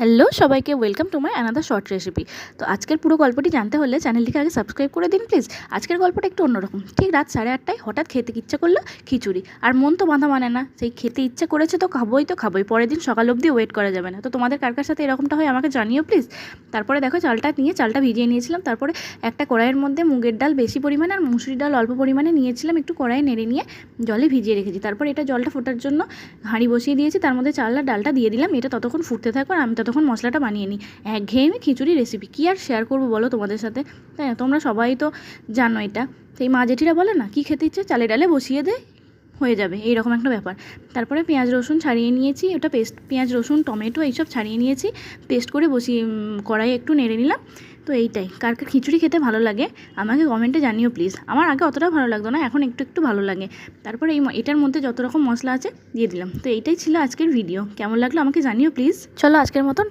Hello সবাইকে welcome to my another short recipe. তো আজকের পুরো গল্পটি জানতে হলে চ্যানেলটিকে আগে সাবস্ক্রাইব করে দিন প্লিজ। আজকের গল্পটা একটু অন্যরকম। ঠিক রাত 8:30টায় হঠাৎ খেতে ইচ্ছা করলো খিচুড়ি, আর মন তো বাঁধা মানে না, সেই খেতে ইচ্ছা করেছে তো খাবোই। পরের দিন সকাল অবধি ওয়েট করা যাবে না। তো তোমাদের কার কার সাথে এরকমটা হয় আমাকে জানিও প্লিজ। তারপরে দেখো চালটা ভিজিয়ে নিয়েছিলাম। তারপরে একটা কড়াইয়ের মধ্যে মুগের ডাল বেশি পরিমাণে আর মুসুরি ডাল অল্প পরিমাণে নিয়েছিলাম, একটু কড়াই নেড়ে নিয়ে জলে ভিজিয়ে রেখেছি। তারপর এটা জলটা ফোটার জন্য হাঁড়ি বসিয়ে দিয়েছি, তার মধ্যে চাল আর ডালটা দিয়ে দিলাম। এটা ততক্ষণ ফুটতে থাকো আর আমি ততক্ষণ মশলাটা বানিয়ে নিই। একঘেয়েমি খিচুড়ি রেসিপি কী আর শেয়ার করবো বলো তোমাদের সাথে, তাই না? তোমরা সবাই তো জানো এটা। সেই মা জেঠিরা বলে না, কী খেতে ইচ্ছে চালে ডালে বসিয়ে দে, হয়ে যাবে, এইরকম একটা ব্যাপার। তারপরে পেঁয়াজ রসুন ছাড়িয়ে নিয়েছি, ওটা পেস্ট, পেঁয়াজ রসুন টমেটো এইসব ছাড়িয়ে নিয়েছি, পেস্ট করে বসিয়ে কড়াইয়ে একটু নেড়ে নিলাম। তো এইটাই, কার কার খিচুড়ি খেতে ভালো লাগে আমাকে কমেন্টে জানিও প্লিজ। আমার আগে অতটা ভালো লাগতো না, এখন একটু একটু ভালো লাগে। তারপরে এটার মধ্যে যত রকম মশলা আছে দিয়ে দিলাম। তো এইটাই ছিল আজকের ভিডিও। কেমন লাগলো আমাকে জানিও প্লিজ। চলো আজকের মতন